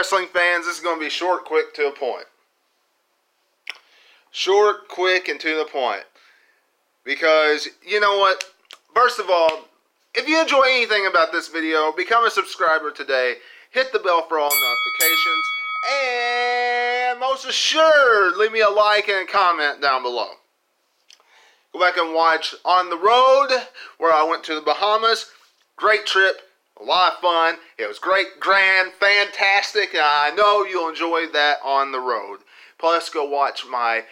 wrestling fans, this is going to be short, quick, to the point. Short, quick, and to the point. Because, you know what? First of all, if you enjoy anything about this video, become a subscriber today. Hit the bell for all notifications. And most assured, leave me a like and a comment down below. Go back and watch On the Road, where I went to the Bahamas. Great trip. A lot of fun. It was great, grand, fantastic. And I know you'll enjoy that on the road. Plus, go watch my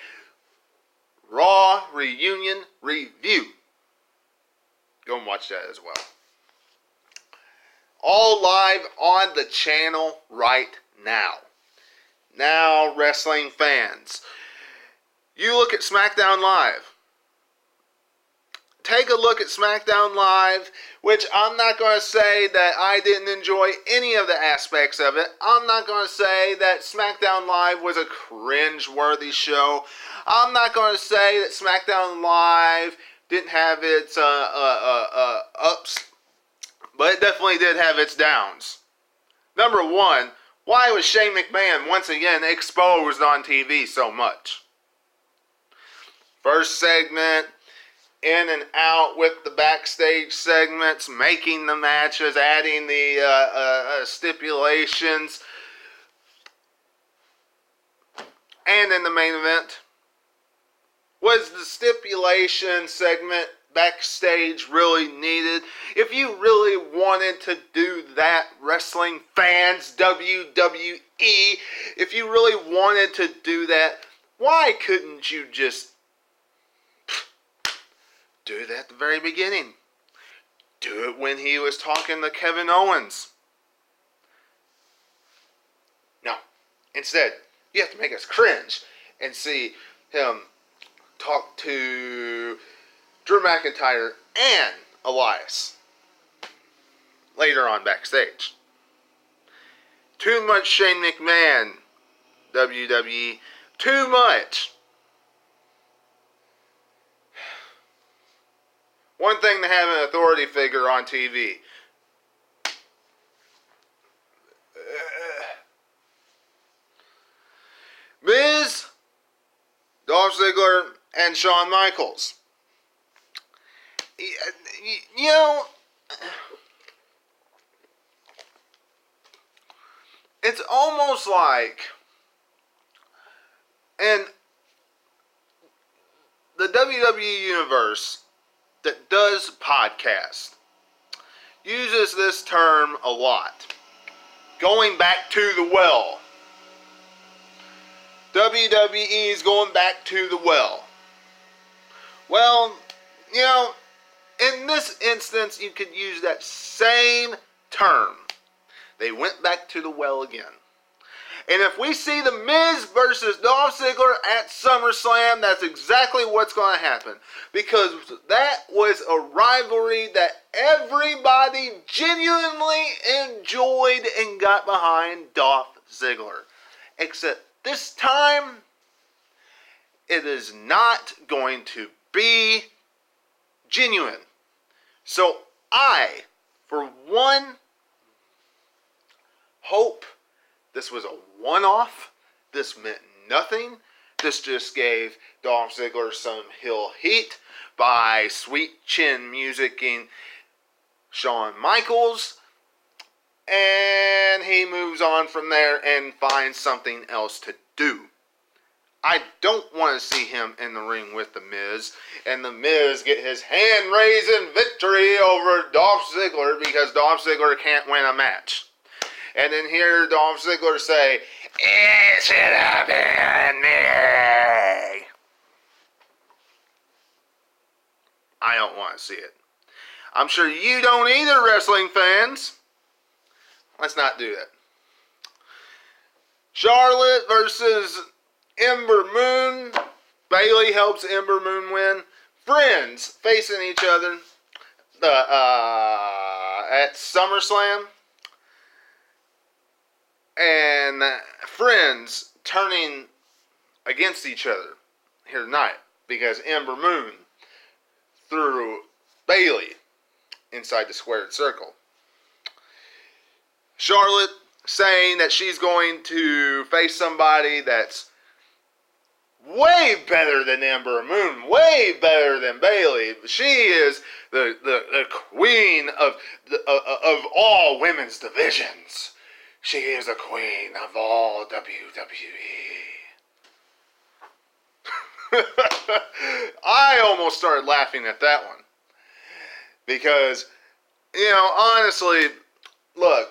Raw reunion review. Go and watch that as well. All live on the channel right now. Now, wrestling fans, you look at SmackDown Live. Take a look at SmackDown Live, which I'm not going to say that I didn't enjoy any of the aspects of it. I'm not going to say that SmackDown Live was a cringe-worthy show. I'm not going to say that SmackDown Live didn't have its ups, but it definitely did have its downs. Number one, why was Shane McMahon once again exposed on TV so much? First segment, in and out with the backstage segments, making the matches, adding the stipulations, and in the main event. Was the stipulation segment backstage really needed? If you really wanted to do that, wrestling fans, WWE, if you really wanted to do that, why couldn't you just do it at the very beginning? Do it when he was talking to Kevin Owens. No. Instead, you have to make us cringe and see him talk to Drew McIntyre and Elias later on backstage. Too much Shane McMahon, WWE. Too much. One thing to have an authority figure on TV. Miz, Dolph Ziggler, and Shawn Michaels. You know, it's almost like, and the WWE Universe that does podcast uses this term a lot. Going back to the well. WWE is going back to the well. Well, you know, in this instance, you could use that same term. They went back to the well again. And if we see The Miz versus Dolph Ziggler at SummerSlam, that's exactly what's going to happen. Because that was a rivalry that everybody genuinely enjoyed and got behind Dolph Ziggler. Except this time, it is not going to be genuine. So I, for one, hope this was a one-off. This meant nothing. This just gave Dolph Ziggler some heel heat by sweet chin musicking Shawn Michaels. And he moves on from there and finds something else to do. I don't want to see him in the ring with The Miz, and The Miz get his hand-raising victory over Dolph Ziggler because Dolph Ziggler can't win a match. And then hear Dolph Ziggler say, "It should have been me." I don't want to see it. I'm sure you don't either, wrestling fans. Let's not do that. Charlotte versus Ember Moon. Bayley helps Ember Moon win. Friends facing each other at SummerSlam. And friends turning against each other here tonight because Ember Moon threw Bayley inside the squared circle. Charlotte saying that she's going to face somebody that's way better than Ember Moon, way better than Bayley. She is the queen of all women's divisions. She is the queen of all WWE. I almost started laughing at that one. Because, honestly, look,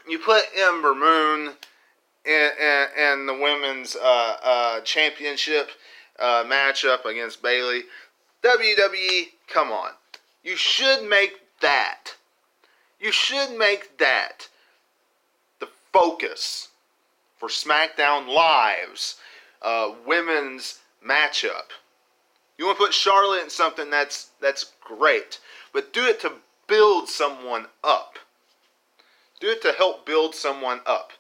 you put Ember Moon in the women's championship matchup against Bayley. WWE, come on. You should make that. You should make that the focus for SmackDown Live's women's matchup. You want to put Charlotte in something that's great, but do it to build someone up. Do it to help build someone up.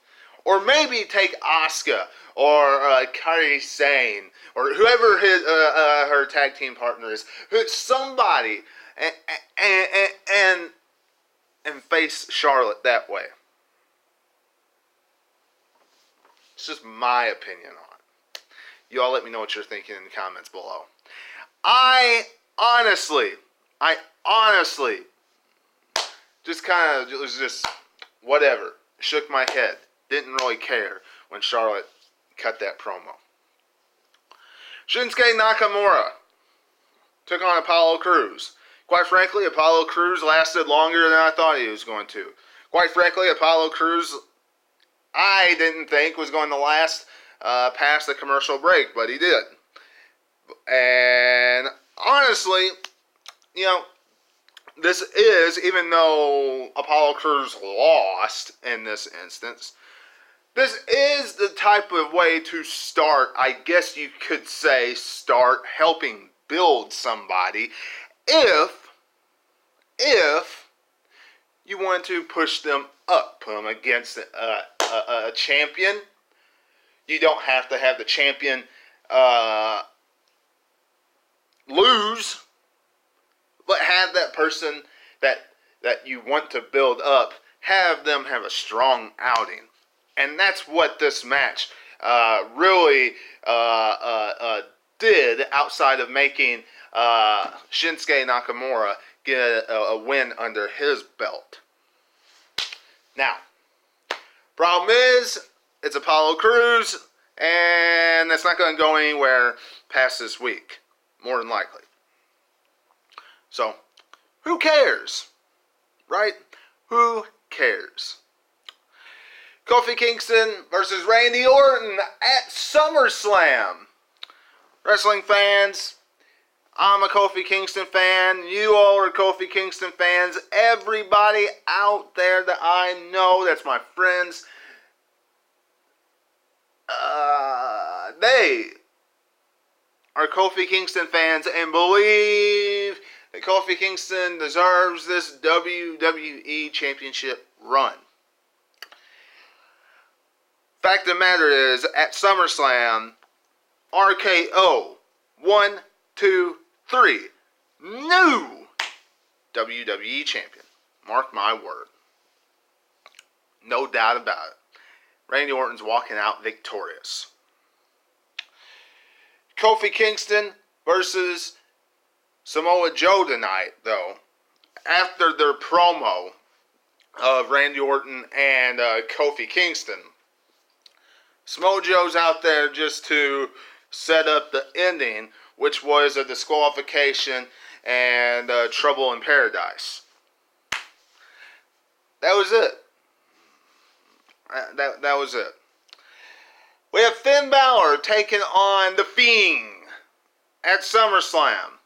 Or maybe take Asuka or Kairi Sane or whoever her tag team partner is, somebody, and face Charlotte that way. It's just my opinion on it. You all let me know what you're thinking in the comments below. I honestly, just kind of was just whatever. Shook my head. Didn't really care when Charlotte cut that promo. Shinsuke Nakamura took on Apollo Crews. Quite frankly, Apollo Crews lasted longer than I thought he was going to. Quite frankly, Apollo Crews, I didn't think was going to last past the commercial break, but he did. And honestly, this is, even though Apollo Crews lost in this instance, this is the type of way to start, I guess you could say, start helping build somebody if you want to push them up, put them against a champion. You don't have to have the champion lose, but have that person that you want to build up, have them have a strong outing. And that's what this match really did, outside of making Shinsuke Nakamura get a win under his belt. Now, problem is, it's Apollo Crews, and it's not going to go anywhere past this week, more than likely. So, who cares? Right? Who cares? Kofi Kingston versus Randy Orton at SummerSlam. Wrestling fans, I'm a Kofi Kingston fan. You all are Kofi Kingston fans. Everybody out there that I know, that's my friends, they are Kofi Kingston fans and believe that Kofi Kingston deserves this WWE Championship run. Fact of the matter is, at SummerSlam, RKO, 1, 2, 3, new WWE Champion. Mark my word. No doubt about it. Randy Orton's walking out victorious. Kofi Kingston versus Samoa Joe tonight, though, after their promo of Randy Orton and Kofi Kingston. Samoa Joe's out there just to set up the ending, which was a disqualification and trouble in paradise. That was it. That was it. We have Finn Balor taking on The Fiend at SummerSlam.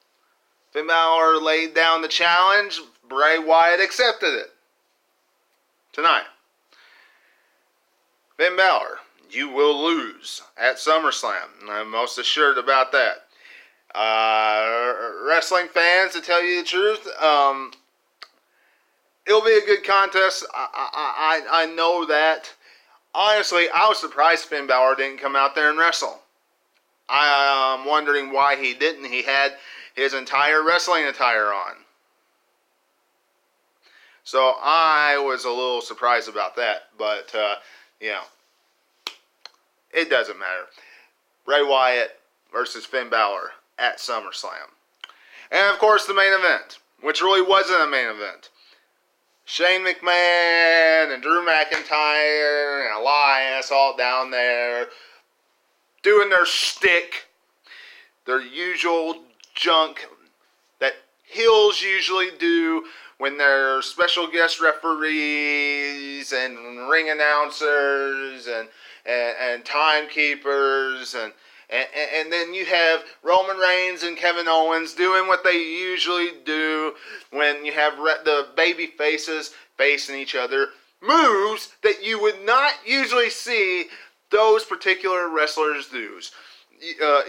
Finn Balor laid down the challenge. Bray Wyatt accepted it. Tonight. Finn Balor, you will lose at SummerSlam. I'm most assured about that. Wrestling fans, to tell you the truth, it'll be a good contest. I know that. Honestly, I was surprised Finn Balor didn't come out there and wrestle. I'm wondering why he didn't. He had his entire wrestling attire on. So I was a little surprised about that. But, it doesn't matter. Bray Wyatt versus Finn Balor at SummerSlam. And, of course, the main event, which really wasn't a main event. Shane McMahon and Drew McIntyre and Elias all down there doing their shtick, their usual junk that heels usually do when they're special guest referees and ring announcers and timekeepers and then you have Roman Reigns and Kevin Owens doing what they usually do when you have the baby faces facing each other. Moves that you would not usually see those particular wrestlers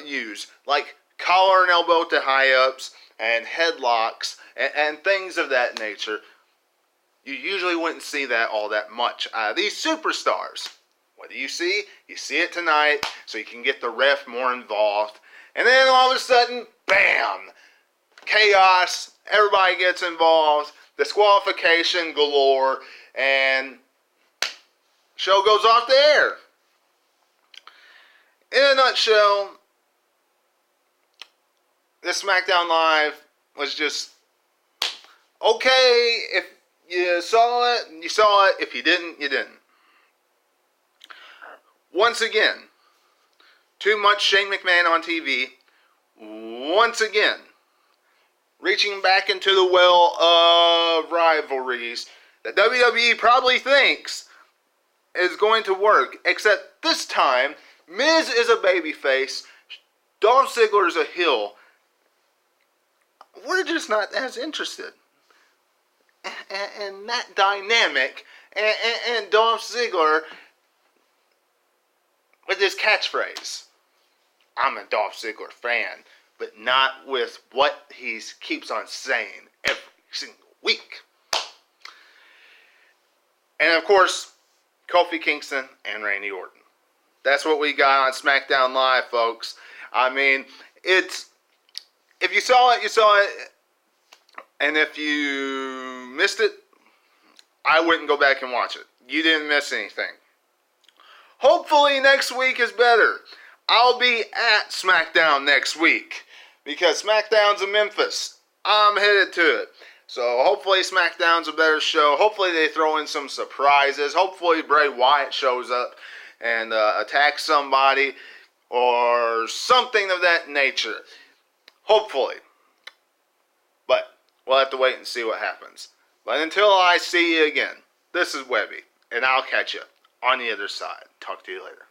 use. Like collar and elbow to high-ups and headlocks and things of that nature. You usually wouldn't see that all that much out of these superstars. What do you see? You see it tonight, so you can get the ref more involved. And then all of a sudden, bam! Chaos, everybody gets involved, disqualification galore, and show goes off the air. In a nutshell, this SmackDown Live was just okay. If you saw it, you saw it. If you didn't, you didn't. Once again, too much Shane McMahon on TV. Once again, reaching back into the well of rivalries that WWE probably thinks is going to work. Except this time, Miz is a babyface, Dolph Ziggler is a heel. We're just not as interested. And that dynamic, and Dolph Ziggler with his catchphrase. I'm a Dolph Ziggler fan, but not with what he keeps on saying every single week. And of course, Kofi Kingston and Randy Orton. That's what we got on SmackDown Live, folks. I mean, if you saw it, you saw it. And if you missed it, I wouldn't go back and watch it. You didn't miss anything. Hopefully next week is better. I'll be at SmackDown next week because SmackDown's in Memphis. I'm headed to it. So hopefully SmackDown's a better show. Hopefully they throw in some surprises. Hopefully Bray Wyatt shows up and attacks somebody or something of that nature. Hopefully. But we'll have to wait and see what happens. But until I see you again, this is Webby, and I'll catch you on the other side. Talk to you later.